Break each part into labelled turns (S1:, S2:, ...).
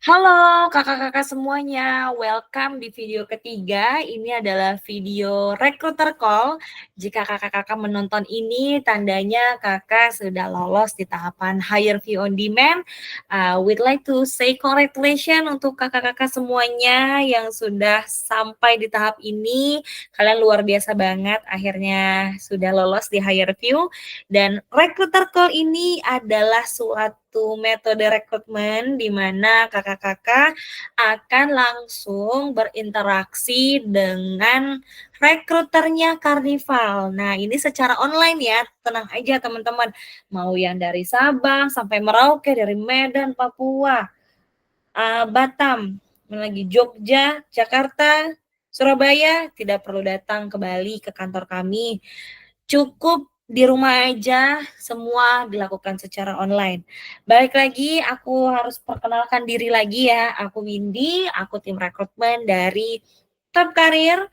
S1: Halo kakak-kakak semuanya, welcome di video ketiga. Ini adalah video recruiter call. Jika kakak-kakak menonton ini, tandanya kakak sudah lolos di tahapan hire view on demand. We'd like to say congratulations untuk kakak-kakak semuanya yang sudah sampai di tahap ini. Kalian luar biasa banget, akhirnya sudah lolos di hire view. Dan recruiter call ini adalah suatu metode rekrutmen di mana kakak-kakak akan langsung berinteraksi dengan rekruternya Karnival. Nah, ini secara online ya, tenang aja teman-teman. Mau yang dari Sabang sampai Merauke, dari Medan, Papua, Batam, lagi Jogja, Jakarta, Surabaya, tidak perlu datang ke Bali, ke kantor kami. Cukup di rumah aja, semua dilakukan secara online. Balik lagi, aku harus perkenalkan diri lagi ya. Aku Windy, aku tim rekrutmen dari Top Career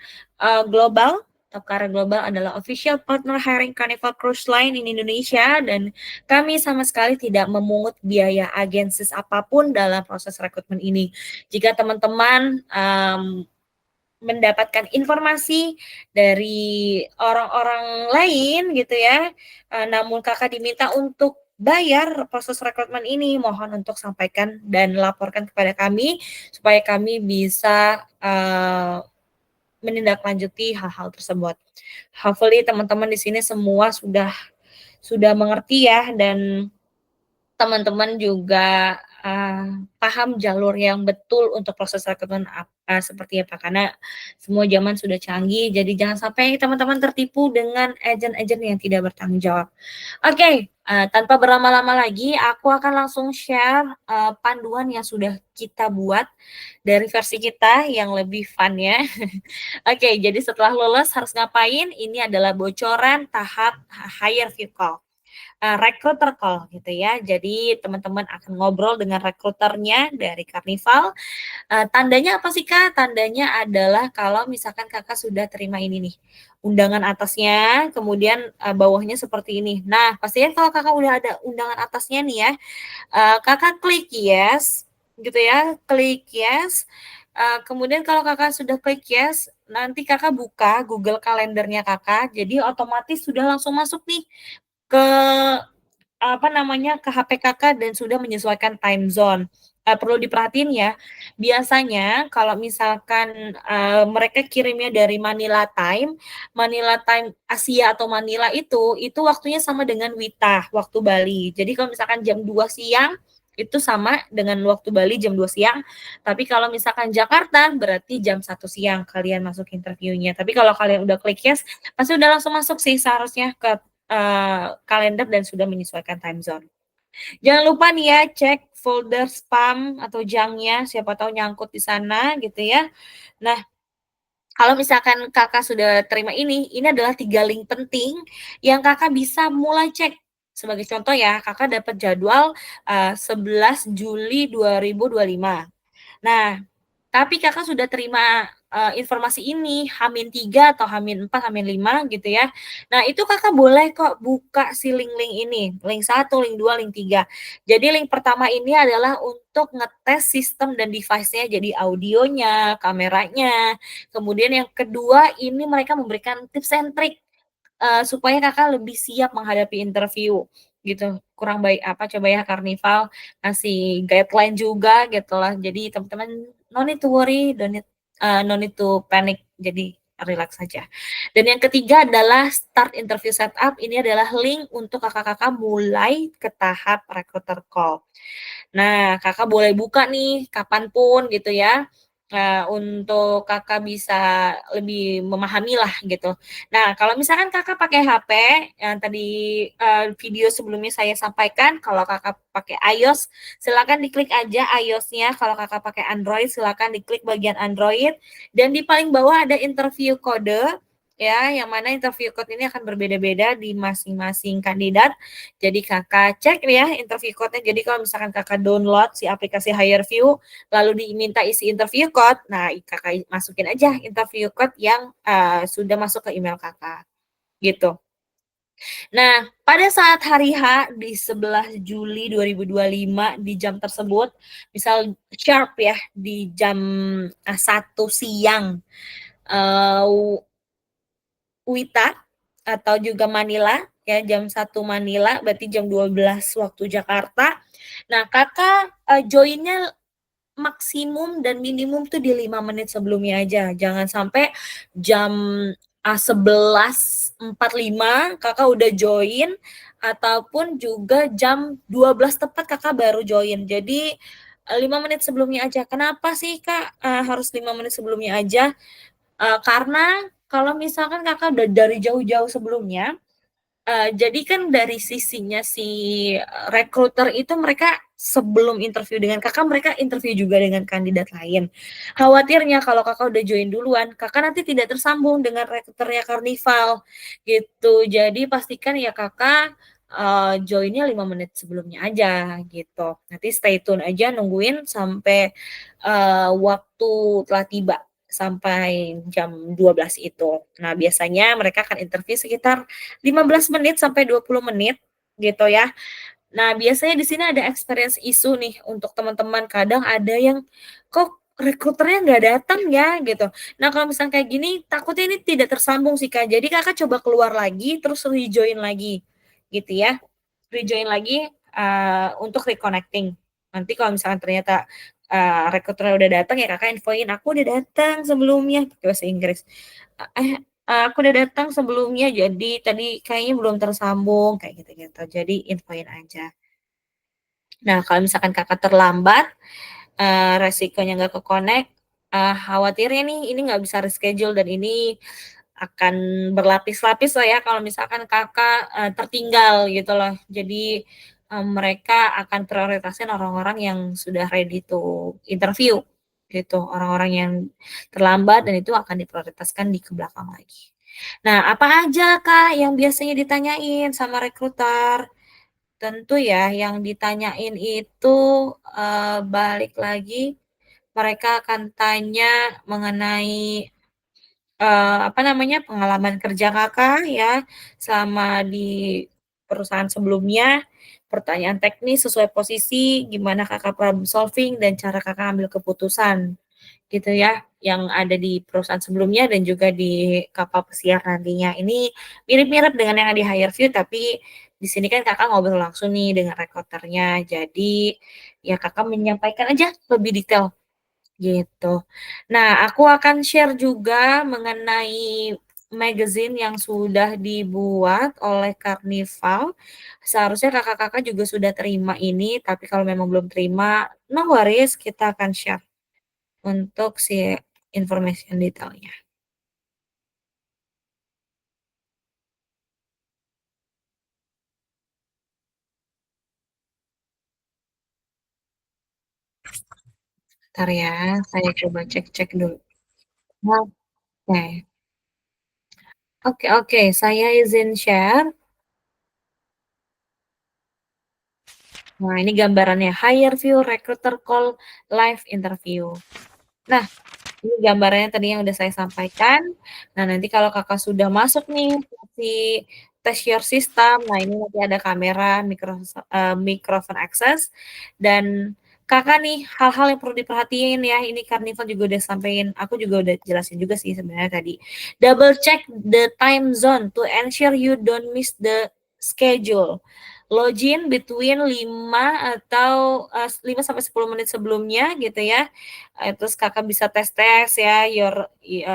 S1: Global. Top Career Global adalah official partner hiring Carnival Cruise Line in Indonesia dan kami sama sekali tidak memungut biaya agensis apapun dalam proses rekrutmen ini. Jika teman-teman mendapatkan informasi dari orang-orang lain gitu ya, namun kakak diminta untuk bayar proses rekrutmen ini, mohon untuk sampaikan dan laporkan kepada kami supaya kami bisa menindaklanjuti hal-hal tersebut. Hopefully teman-teman di sini semua sudah mengerti ya, dan teman-teman juga paham jalur yang betul untuk proses rekrutmen seperti apa, karena semua zaman sudah canggih, jadi jangan sampai teman-teman tertipu dengan agen-agen yang tidak bertanggung jawab. Oke, tanpa berlama-lama lagi, aku akan langsung share panduan yang sudah kita buat dari versi kita yang lebih fun ya. Oke, jadi setelah lulus harus ngapain? Ini adalah bocoran tahap hire view call. Recruiter call gitu ya. Jadi teman-teman akan ngobrol dengan rekruternya dari Karnival. Tandanya apa sih Kak? Tandanya adalah kalau misalkan Kakak sudah terima ini nih, undangan atasnya, kemudian bawahnya seperti ini. Nah, pastinya kalau Kakak udah ada undangan atasnya nih ya, Kakak klik yes, gitu ya, klik yes. Kemudian kalau Kakak sudah klik yes, nanti Kakak buka Google Kalendernya Kakak, jadi otomatis sudah langsung masuk nih ke ke HP Kakak dan sudah menyesuaikan time zone. Perlu diperhatiin ya, biasanya kalau misalkan, mereka kirimnya dari Manila time Asia atau Manila itu waktunya sama dengan WITA, waktu Bali. Jadi kalau misalkan jam 2 siang, itu sama dengan waktu Bali jam 2 siang, tapi kalau misalkan Jakarta, berarti jam 1 siang kalian masuk interviewnya. Tapi kalau kalian udah klik yes, pasti udah langsung masuk sih seharusnya ke kalender dan sudah menyesuaikan time zone. Jangan lupa nih ya, cek folder spam atau junk-nya, siapa tahu nyangkut di sana gitu ya. Nah, kalau misalkan Kakak sudah terima ini adalah 3 link penting yang Kakak bisa mulai cek. Sebagai contoh ya, Kakak dapat jadwal 11 Juli 2025. Nah, tapi Kakak sudah terima, informasi ini H-3 atau H-4, H-5 gitu ya. Nah, itu Kakak boleh kok buka si link-link ini, link 1, link 2, link 3. Jadi link pertama ini adalah untuk ngetes sistem dan device-nya, jadi audionya, kameranya. Kemudian yang kedua ini mereka memberikan tips and trick, supaya Kakak lebih siap menghadapi interview, gitu. Kurang baik apa coba ya Karnival ngasih guideline juga gitu lah. Jadi teman-teman no need to worry, no need to panic, jadi relax saja. Dan yang ketiga adalah start interview setup, ini adalah link untuk kakak-kakak mulai ke tahap recruiter call. Nah, Kakak boleh buka nih kapanpun gitu ya, untuk Kakak bisa lebih memahami lah gitu. Nah, kalau misalkan Kakak pakai HP yang tadi, video sebelumnya saya sampaikan, kalau Kakak pakai iOS, silakan diklik aja iOS-nya, kalau Kakak pakai Android, silakan diklik bagian Android, dan di paling bawah ada interview kode, ya, yang mana interview code ini akan berbeda-beda di masing-masing kandidat. Jadi Kakak cek ya interview code-nya. Jadi kalau misalkan Kakak download si aplikasi HireVue, lalu diminta isi interview code, nah Kakak masukin aja interview code yang sudah masuk ke email Kakak, gitu. Nah, pada saat hari H di 11 Juli 2025 di jam tersebut, misal sharp ya di jam, 1 siang, eee, WITA atau juga Manila ya, jam 1 Manila berarti jam 12 waktu Jakarta. Nah, Kakak, join-nya maksimum dan minimum tuh di 5 menit sebelumnya aja, jangan sampai jam, 11.45 Kakak udah join, ataupun juga jam 12 tepat Kakak baru join. Jadi, 5 menit sebelumnya aja. Kenapa sih Kak, harus 5 menit sebelumnya aja? Karena kalau misalkan Kakak udah dari jauh-jauh sebelumnya, jadi kan dari sisinya si, recruiter itu mereka sebelum interview dengan Kakak, mereka interview juga dengan kandidat lain. Khawatirnya kalau Kakak udah join duluan, Kakak nanti tidak tersambung dengan recruiter-nya Karnival, gitu. Jadi pastikan ya Kakak, join-nya 5 menit sebelumnya aja, gitu. Nanti stay tune aja nungguin sampai, waktu telah tiba, sampai jam 12 itu. Nah, biasanya mereka akan interview sekitar 15 menit sampai 20 menit gitu ya. Nah, biasanya di sini ada experience issue nih untuk teman-teman, kadang ada yang, "Kok rekruternya nggak datang ya?" Gitu. Nah, kalau misalnya kayak gini, takutnya ini tidak tersambung sih, Kak. Jadi Kakak coba keluar lagi, terus rejoin lagi, gitu ya. Rejoin lagi, untuk reconnecting. Nanti kalau misalkan ternyata, rekruternya udah datang, ya Kakak infoin, "Aku udah datang sebelumnya," pakai bahasa Inggris. "Aku udah datang sebelumnya, jadi tadi kayaknya belum tersambung," kayak gitu-gitu. Jadi infoin aja. Nah, kalau misalkan Kakak terlambat, resikonya nggak ke-connect, khawatirnya nih ini nggak bisa reschedule dan ini akan berlapis-lapis lah ya kalau misalkan Kakak, tertinggal gitu loh. Jadi, mereka akan prioritasin orang-orang yang sudah ready to interview gitu, orang-orang yang terlambat dan itu akan diprioritaskan di ke belakang lagi. Nah, apa aja Kak yang biasanya ditanyain sama rekruter? Tentu ya yang ditanyain itu, balik lagi mereka akan tanya mengenai apa namanya, pengalaman kerja Kakak ya, selama di perusahaan sebelumnya, pertanyaan teknis sesuai posisi, gimana Kakak problem solving dan cara Kakak ambil keputusan, gitu ya, yang ada di perusahaan sebelumnya dan juga di kapal pesiar nantinya. Ini mirip-mirip dengan yang di Hire View, tapi di sini kan Kakak ngobrol langsung nih dengan recruiter-nya, jadi ya Kakak menyampaikan aja lebih detail gitu. Nah, aku akan share juga mengenai magazine yang sudah dibuat oleh Karnival. Seharusnya kakak-kakak juga sudah terima ini, tapi kalau memang belum terima, no worries, kita akan share untuk si information detailnya. Bentar ya, saya coba cek-cek dulu. Oke. Oke oke, saya izin share. Nah, ini gambarannya, Hire View Recruiter Call Live Interview. Nah, ini gambarannya tadi yang udah saya sampaikan. Nah, nanti kalau Kakak sudah masuk nih si Test Your System, nah ini nanti ada kamera, microphone access, dan Kakak nih hal-hal yang perlu diperhatiin ya, ini Karnival juga udah sampein, aku juga udah jelasin juga sih sebenarnya tadi. Double check the time zone to ensure you don't miss the schedule. Login between 5 atau, 5 sampai 10 menit sebelumnya gitu ya. Terus Kakak bisa tes-tes ya,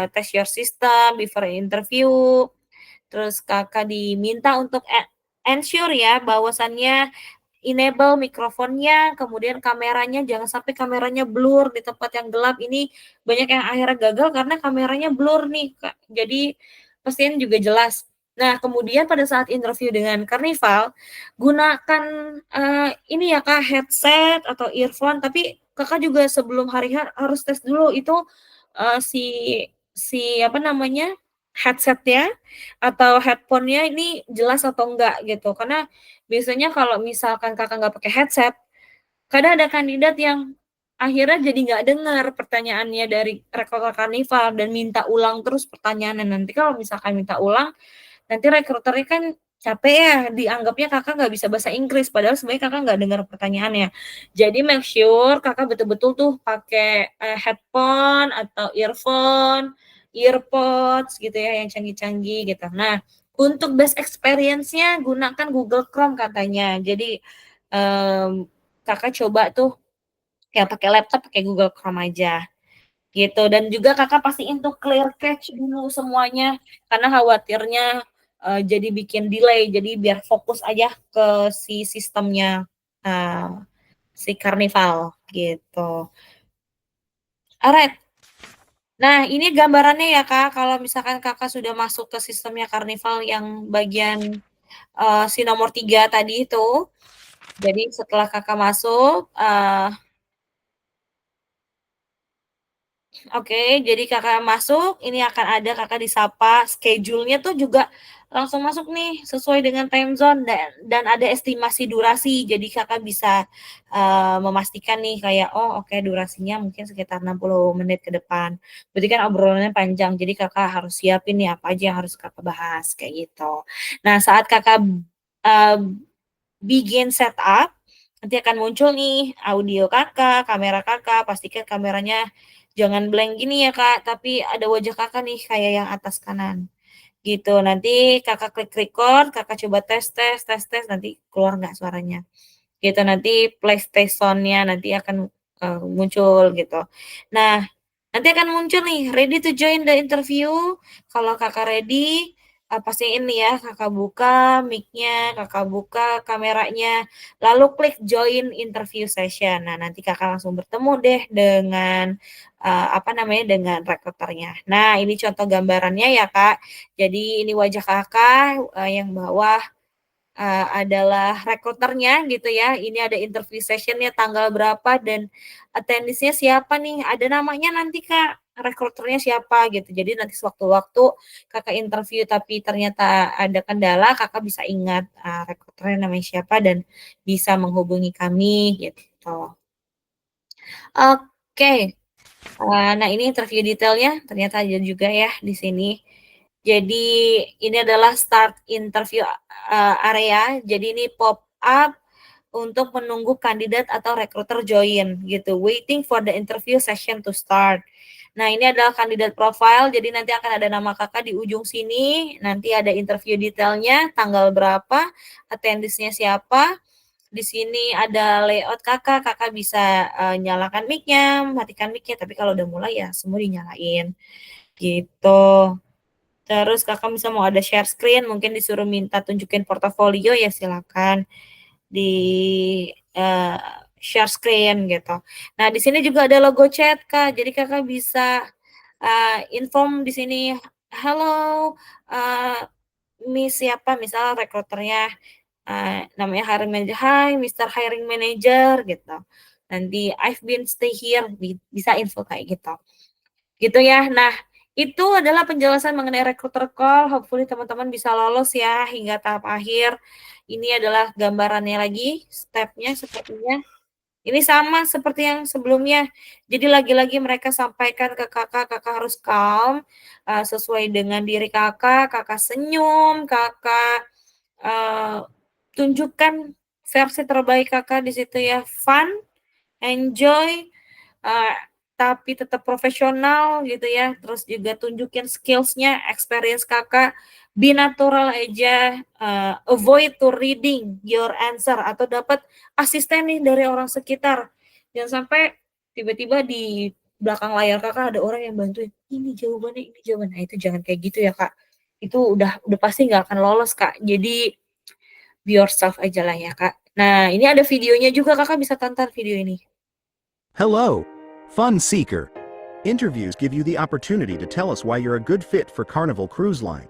S1: test your system before interview, terus Kakak diminta untuk ensure ya bahwasannya enable mikrofonnya, kemudian kameranya jangan sampai kameranya blur di tempat yang gelap. Ini banyak yang akhirnya gagal karena kameranya blur nih, Kak. Jadi pastiin juga jelas. Nah, kemudian pada saat interview dengan Karnival, gunakan, ini ya, Kak, headset atau earphone, tapi Kakak juga sebelum hari H harus tes dulu itu, si si apa namanya, headset-nya atau headphone-nya ini jelas atau enggak gitu. Karena biasanya kalau misalkan Kakak nggak pakai headset, kadang ada kandidat yang akhirnya jadi nggak dengar pertanyaannya dari rekruter Karnival dan minta ulang terus pertanyaannya. Nanti kalau misalkan minta ulang, nanti rekruternya kan capek ya, dianggapnya Kakak nggak bisa bahasa Inggris, padahal sebenarnya Kakak nggak dengar pertanyaannya. Jadi make sure Kakak betul-betul tuh pakai, headphone atau earphone, earpods gitu ya, yang canggih-canggih gitu. Nah, untuk best experience-nya gunakan Google Chrome katanya. Jadi, Kakak coba tuh yang pakai laptop pakai Google Chrome aja. Gitu, dan juga Kakak pastiin tuh clear cache dulu semuanya, karena khawatirnya, jadi bikin delay, jadi biar fokus aja ke si sistemnya, eee, si Karnival, gitu. Alright, nah ini gambarannya ya Kak, kalau misalkan Kakak sudah masuk ke sistemnya Karnival yang bagian, si nomor 3 tadi itu, jadi setelah Kakak masuk, oke, jadi Kakak masuk, ini akan ada Kakak disapa, schedule-nya tuh juga langsung masuk nih, sesuai dengan time zone dan ada estimasi durasi. Jadi Kakak bisa, memastikan nih kayak, oh oke durasinya mungkin sekitar 60 menit ke depan. Berarti kan obrolannya panjang, jadi Kakak harus siapin nih apa aja yang harus Kakak bahas, kayak gitu. Nah saat Kakak, eee, begin setup, nanti akan muncul nih audio Kakak, kamera Kakak, pastikan kameranya jangan blank gini ya Kak, tapi ada wajah Kakak nih kayak yang atas kanan, gitu. Nanti Kakak klik record, Kakak coba tes tes tes tes, nanti keluar nggak suaranya, gitu. Nanti PlayStation-nya nanti akan, muncul gitu. Nah, nanti akan muncul nih, ready to join the interview. Kalau Kakak ready, pastiin nih ya, Kakak buka mic-nya, Kakak buka kameranya, lalu klik join interview session. Nah, nanti Kakak langsung bertemu deh dengan, apa namanya, dengan rekruternya. Nah, ini contoh gambarannya ya, Kak. Jadi ini wajah Kakak, yang bawah adalah rekruternya gitu ya, ini ada interview session-nya tanggal berapa dan attendance-nya siapa nih, ada namanya nanti Kak, rekruternya siapa gitu. Jadi nanti sewaktu-waktu Kakak interview tapi ternyata ada kendala, Kakak bisa ingat, rekruternya namanya siapa dan bisa menghubungi kami gitu. Oke, nah ini interview detailnya ternyata ada juga ya di sini. Jadi ini adalah start interview, area, jadi ini pop up untuk menunggu kandidat atau recruiter join gitu, waiting for the interview session to start. Nah ini adalah kandidat profile, jadi nanti akan ada nama Kakak di ujung sini, nanti ada interview detailnya, tanggal berapa, attendance-nya siapa, di sini ada layout Kakak, Kakak bisa, nyalakan mic-nya, matikan mic-nya, tapi kalau udah mulai ya semua dinyalain, gitu. Terus Kakak bisa mau ada share screen, mungkin disuruh minta tunjukin portofolio, ya silakan di, eee, share screen gitu. Nah, di sini juga ada logo chat, Kak, jadi Kakak bisa, inform di sini, "Halo, eee, Miss siapa," misal rekruternya, namanya hiring manager, "Hi Mister Hiring Manager," gitu. Nanti, "I've been stay here," bisa info kayak gitu. Gitu ya. Nah, itu adalah penjelasan mengenai recruiter call, hopefully teman-teman bisa lolos ya hingga tahap akhir. Ini adalah gambarannya lagi, step-nya sepertinya. Ini sama seperti yang sebelumnya. Jadi lagi-lagi mereka sampaikan ke Kakak, Kakak harus calm, sesuai dengan diri Kakak, Kakak senyum, Kakak, eee, tunjukkan versi terbaik Kakak di situ ya, fun, enjoy, eee, tapi tetap profesional gitu ya, terus juga tunjukin skills-nya, experience Kakak, be natural aja, avoid to reading your answer atau dapat asisten nih dari orang sekitar. Jangan sampai tiba-tiba di belakang layar Kakak ada orang yang bantuin, "Ini jawabannya, ini jawabannya." Nah, itu jangan kayak gitu ya, Kak. Itu udah pasti nggak akan lolos, Kak. Jadi be yourself aja lah ya, Kak. Nah, ini ada videonya juga, Kakak bisa tonton video ini.
S2: Hello, Fun Seeker. Interviews give you the opportunity to tell us why you're a good fit for Carnival Cruise Line.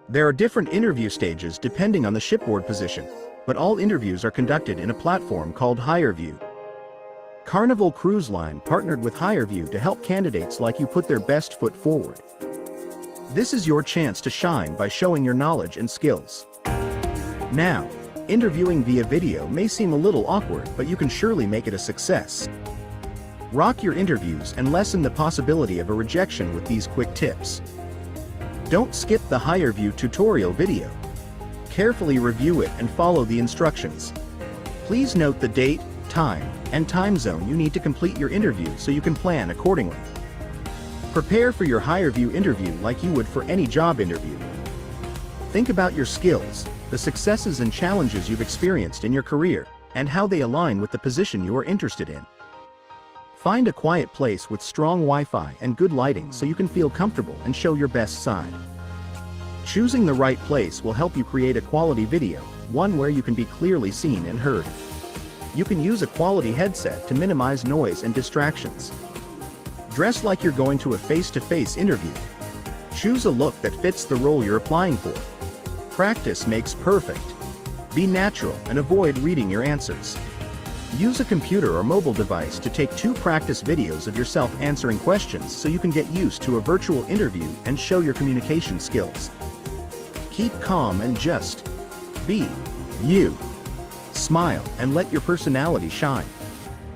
S2: There are different interview stages depending on the shipboard position, but all interviews are conducted in a platform called HireView. Carnival Cruise Line partnered with HireView to help candidates like you put their best foot forward. This is your chance to shine by showing your knowledge and skills. Now, interviewing via video may seem a little awkward, but you can surely make it a success. Rock your interviews and lessen the possibility of a rejection with these quick tips. Don't skip the HireView tutorial video. Carefully review it and follow the instructions. Please note the date, time, and time zone you need to complete your interview so you can plan accordingly. Prepare for your HireVue interview like you would for any job interview. Think about your skills, the successes and challenges you've experienced in your career, and how they align with the position you are interested in. Find a quiet place with strong Wi-Fi and good lighting so you can feel comfortable and show your best side. Choosing the right place will help you create a quality video, one where you can be clearly seen and heard. You can use a quality headset to minimize noise and distractions. Dress like you're going to a face-to-face interview. Choose a look that fits the role you're applying for. Practice makes perfect. Be natural and avoid reading your answers. Use a computer or mobile device to take 2 practice videos of yourself answering questions so you can get used to a virtual interview and show your communication skills. Keep calm and just be you. Smile and let your personality shine.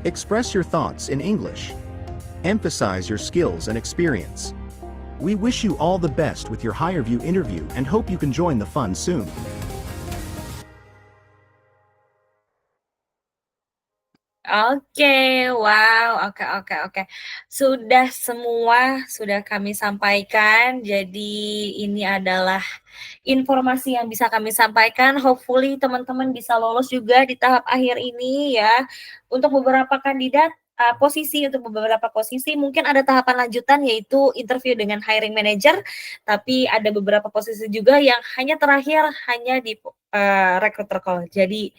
S2: Express your thoughts in English. Emphasize your skills and experience. We wish you all the best with your HireVue interview and hope you can join the fun soon.
S1: Oke, wow, oke. Sudah kami sampaikan, jadi ini adalah informasi yang bisa kami sampaikan, hopefully teman-teman bisa lolos juga di tahap akhir ini ya. Untuk beberapa kandidat, untuk beberapa posisi mungkin ada tahapan lanjutan yaitu interview dengan hiring manager, tapi ada beberapa posisi juga yang hanya di, recruiter call. Jadi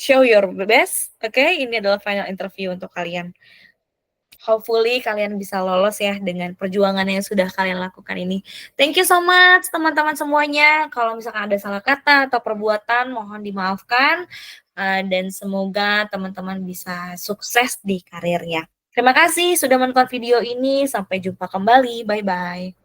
S1: show your best, oke? Ini adalah final interview untuk kalian. Hopefully kalian bisa lolos ya dengan perjuangan yang sudah kalian lakukan ini. Thank you so much teman-teman semuanya. Kalau misalkan ada salah kata atau perbuatan mohon dimaafkan, dan semoga teman-teman bisa sukses di karirnya. Terima kasih sudah menonton video ini. Sampai jumpa kembali. Bye-bye.